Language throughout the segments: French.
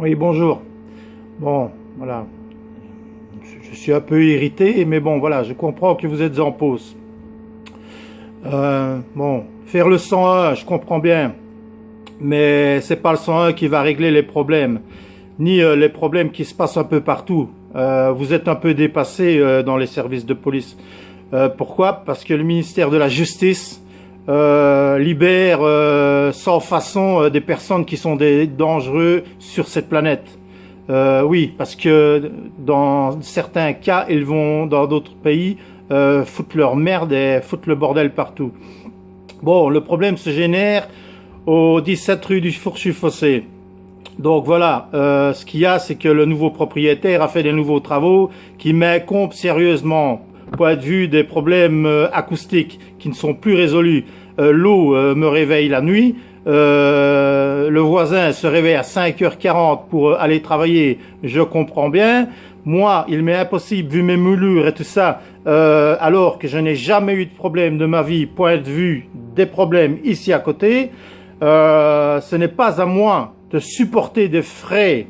Oui, bonjour. Bon, voilà. Je suis un peu irrité, mais bon, voilà, je comprends que vous êtes en pause. Bon, faire le 101, je comprends bien, mais c'est pas le 101 qui va régler les problèmes, ni les problèmes qui se passent un peu partout. Vous êtes un peu dépassé dans les services de police. Pourquoi? Parce que le ministère de la Justice libère sans façon des personnes qui sont des dangereux sur cette planète. Oui, parce que dans certains cas, ils vont dans d'autres pays foutre leur merde et foutre le bordel partout. Bon, le problème se génère au 17 rue du Fourchu-Fossé. Donc voilà, ce qu'il y a, c'est que le nouveau propriétaire a fait des nouveaux travaux qui m'incombent sérieusement, point de vue des problèmes acoustiques qui ne sont plus résolus. L'eau me réveille la nuit. Le voisin se réveille à 5h40 pour aller travailler, je comprends bien. Moi, il m'est impossible, vu mes moulures et tout ça, alors que je n'ai jamais eu de problème de ma vie, point de vue des problèmes ici à côté. Ce n'est pas à moi de supporter des frais,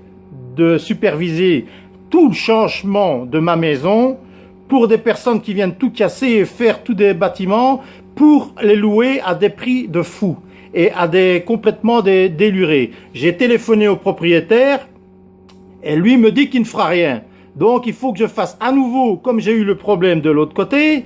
de superviser tout le changement de ma maison pour des personnes qui viennent tout casser et faire tous des bâtiments pour les louer à des prix de fou et à des complètement délurés. J'ai téléphoné au propriétaire et lui me dit qu'il ne fera rien. Donc il faut que je fasse à nouveau, comme j'ai eu le problème de l'autre côté,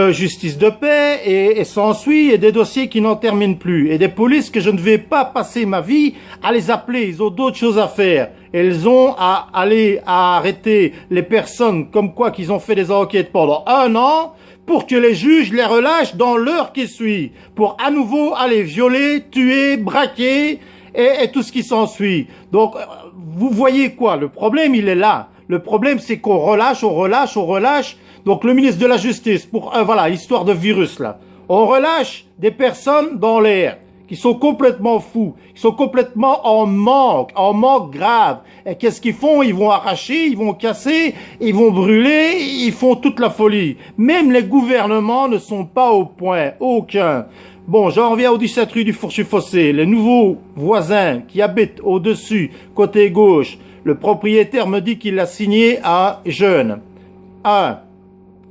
justice de paix et s'ensuit, et des dossiers qui n'en terminent plus, et des polices que je ne vais pas passer ma vie à les appeler. Ils ont d'autres choses à faire. Elles ont à aller à arrêter les personnes comme quoi qu'ils ont fait des enquêtes pendant 1 an pour que les juges les relâchent dans l'heure qui suit, pour à nouveau aller violer, tuer, braquer et tout ce qui s'ensuit. Donc vous voyez quoi? Le problème, il est là. Le problème, c'est qu'on relâche, on relâche, on relâche. Donc le ministre de la Justice, pour voilà, histoire de virus là, on relâche des personnes dans l'air qui sont complètement fous, qui sont complètement en manque grave. Et qu'est-ce qu'ils font? Ils vont arracher, ils vont casser, ils vont brûler, ils font toute la folie. Même les gouvernements ne sont pas au point, aucun. Bon, j'en reviens au 17 rue du Fourchu-Fossé. Les nouveaux voisins qui habitent au-dessus, côté gauche, le propriétaire me dit qu'il l'a signé à jeune.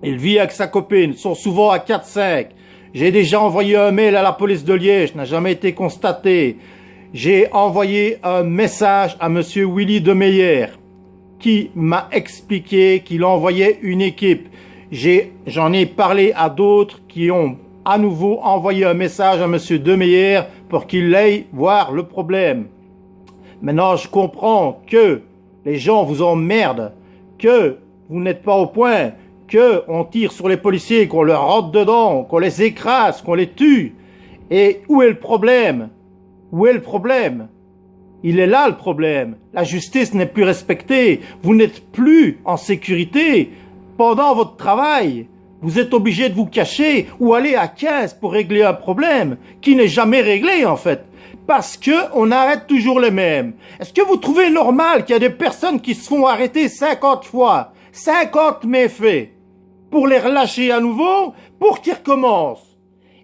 Il vit avec sa copine, sont souvent à 4-5. J'ai déjà envoyé un mail à la police de Liège, n'a jamais été constaté. J'ai envoyé un message à monsieur Willy Demeyer, qui m'a expliqué qu'il envoyait une équipe. J'en ai parlé à d'autres qui ont à nouveau envoyé un message à monsieur Demeyer pour qu'il aille voir le problème. Maintenant, je comprends que les gens vous emmerdent, que vous n'êtes pas au point, que on tire sur les policiers, qu'on leur rentre dedans, qu'on les écrase, qu'on les tue. Et où est le problème? Où est le problème? Il est là le problème. La justice n'est plus respectée. Vous n'êtes plus en sécurité pendant votre travail. Vous êtes obligé de vous cacher ou aller à 15 pour régler un problème qui n'est jamais réglé en fait. Parce que on arrête toujours les mêmes. Est-ce que vous trouvez normal qu'il y a des personnes qui se font arrêter 50 fois, 50 méfaits, pour les relâcher à nouveau, pour qu'ils recommencent?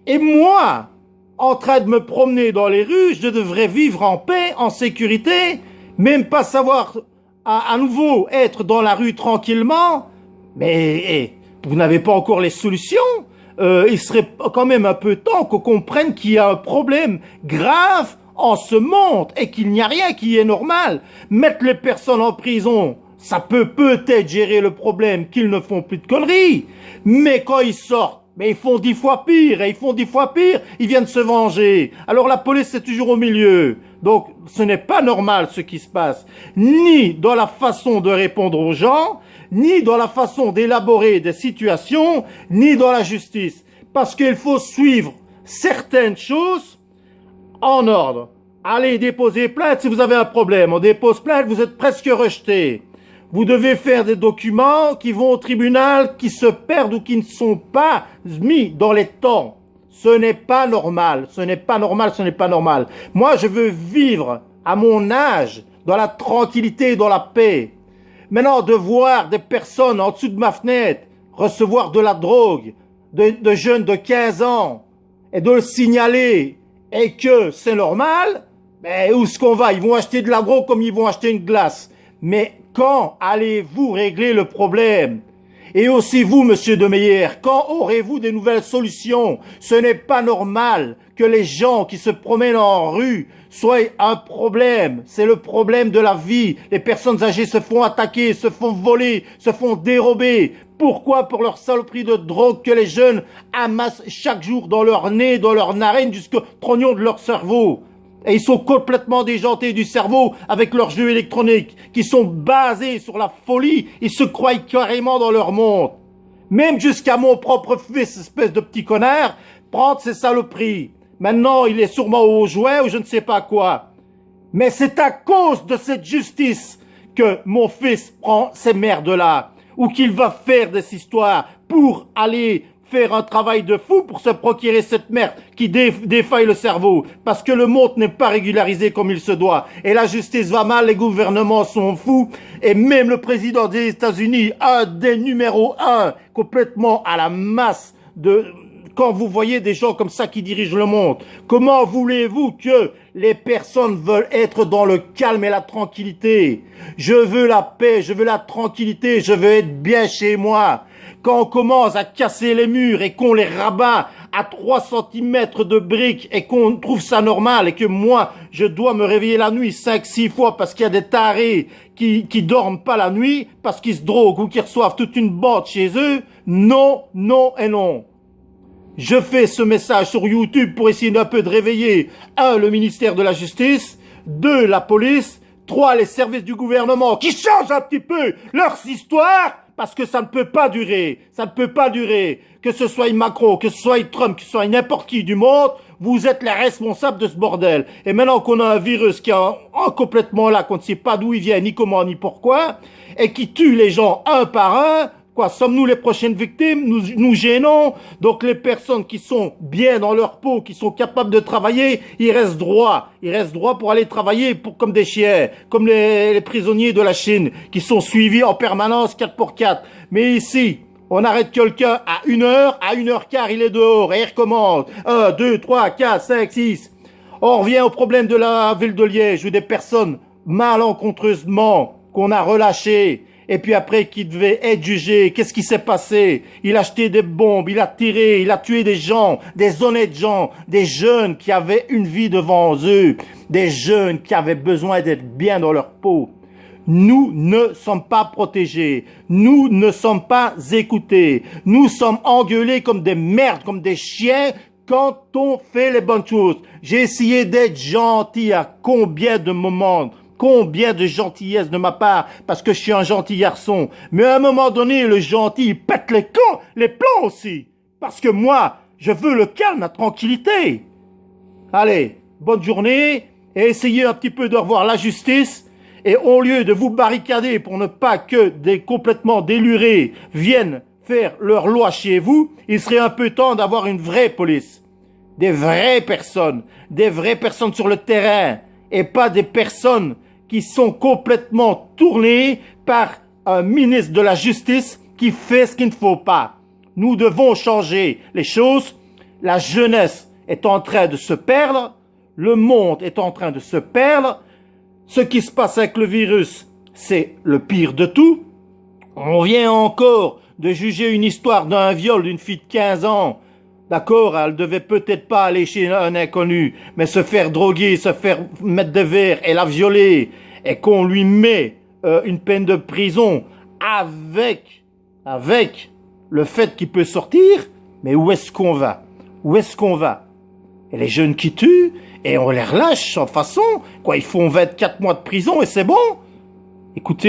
Et moi, en train de me promener dans les rues, je devrais vivre en paix, en sécurité, même pas savoir à nouveau être dans la rue tranquillement. Mais vous n'avez pas encore les solutions. Il serait quand même un peu temps qu'on comprenne qu'il y a un problème grave en ce monde et qu'il n'y a rien qui est normal. Mettre les personnes en prison, ça peut peut-être gérer le problème qu'ils ne font plus de conneries. Mais quand ils sortent, mais ils font 10 fois pire, et ils font 10 fois pire, ils viennent se venger. Alors la police est toujours au milieu. Donc ce n'est pas normal ce qui se passe, ni dans la façon de répondre aux gens, ni dans la façon d'élaborer des situations, ni dans la justice. Parce qu'il faut suivre certaines choses en ordre. Allez déposer plainte si vous avez un problème. On dépose plainte, vous êtes presque rejeté. Vous devez faire des documents qui vont au tribunal, qui se perdent ou qui ne sont pas mis dans les temps. Ce n'est pas normal, ce n'est pas normal, ce n'est pas normal. Moi, je veux vivre à mon âge, dans la tranquillité, dans la paix. Maintenant, de voir des personnes en dessous de ma fenêtre recevoir de la drogue, de jeunes de 15 ans, et de le signaler, et que c'est normal, Mais où est-ce qu'on va? Ils vont acheter de l'agro comme ils vont acheter une glace. Mais quand allez-vous régler le problème? Et aussi vous, monsieur de Meyer, quand aurez-vous des nouvelles solutions? Ce n'est pas normal que les gens qui se promènent en rue soient un problème. C'est le problème de la vie. Les personnes âgées se font attaquer, se font voler, se font dérober. Pourquoi? Pour leur saloperie de drogue que les jeunes amassent chaque jour dans leur nez, dans leur narine, jusqu'au trognon de leur cerveau. Et ils sont complètement déjantés du cerveau avec leurs jeux électroniques qui sont basés sur la folie. Ils se croient carrément dans leur monde. Même jusqu'à mon propre fils, espèce de petit connard, prendre ses saloperies. Maintenant, il est sûrement au jouet ou je ne sais pas quoi. Mais c'est à cause de cette justice que mon fils prend ces merdes-là. Ou qu'il va faire des histoires pour aller faire un travail de fou pour se procurer cette merde qui défaille le cerveau. Parce que le monde n'est pas régularisé comme il se doit. Et la justice va mal, les gouvernements sont fous. Et même le président des États-Unis, un des numéros 1, complètement à la masse de... Quand vous voyez des gens comme ça qui dirigent le monde, comment voulez-vous que les personnes veulent être dans le calme et la tranquillité? Je veux la paix, je veux la tranquillité, je veux être bien chez moi. Quand on commence à casser les murs et qu'on les rabat à 3 cm de briques et qu'on trouve ça normal et que moi, je dois me réveiller la nuit 5-6 fois parce qu'il y a des tarés qui dorment pas la nuit parce qu'ils se droguent ou qui reçoivent toute une bande chez eux, non, non et non. Je fais ce message sur YouTube pour essayer d'un peu de réveiller 1. Le ministère de la Justice, 2. La police, 3. Les services du gouvernement qui changent un petit peu leur histoire parce que ça ne peut pas durer. Ça ne peut pas durer. Que ce soit Macron, que ce soit Trump, que ce soit n'importe qui du monde, vous êtes les responsables de ce bordel. Et maintenant qu'on a un virus qui est complètement là, qu'on ne sait pas d'où il vient, ni comment, ni pourquoi, et qui tue les gens un par un, quoi, sommes-nous les prochaines victimes? Nous gênons. Donc les personnes qui sont bien dans leur peau, qui sont capables de travailler, ils restent droits. Ils restent droits pour aller travailler comme des chiens, comme les prisonniers de la Chine, qui sont suivis en permanence 4x4. Mais ici, on arrête quelqu'un à 1h, à 1h15, il est dehors et il recommence. 1, 2, 3, 4, 5, 6. On revient au problème de la ville de Liège, où des personnes malencontreusement qu'on a relâchées, et puis après qu'il devait être jugé, qu'est-ce qui s'est passé? Il a acheté des bombes, il a tiré, il a tué des gens, des honnêtes gens, des jeunes qui avaient une vie devant eux, des jeunes qui avaient besoin d'être bien dans leur peau. Nous ne sommes pas protégés, nous ne sommes pas écoutés, nous sommes engueulés comme des merdes, comme des chiens quand on fait les bonnes choses. J'ai essayé d'être gentil à combien de moments? Combien de gentillesse de ma part, parce que je suis un gentil garçon. Mais à un moment donné, le gentil, il pète les plombs aussi. Parce que moi, je veux le calme, la tranquillité. Allez, bonne journée, et essayez un petit peu de revoir la justice. Et au lieu de vous barricader pour ne pas que des complètement délurés viennent faire leur loi chez vous, il serait un peu temps d'avoir une vraie police. Des vraies personnes sur le terrain, et pas des personnes qui sont complètement tournés par un ministre de la Justice qui fait ce qu'il ne faut pas. Nous devons changer les choses. La jeunesse est en train de se perdre. Le monde est en train de se perdre. Ce qui se passe avec le virus, c'est le pire de tout. On vient encore de juger une histoire d'un viol d'une fille de 15 ans. D'accord, elle devait peut-être pas aller chez un inconnu, mais se faire droguer, se faire mettre des verres et la violer, et qu'on lui met une peine de prison avec le fait qu'il peut sortir, mais où est-ce qu'on va? Où est-ce qu'on va? Et les jeunes qui tuent, et on les relâche sans façon, quoi, ils font 24 mois de prison et c'est bon? Écoutez,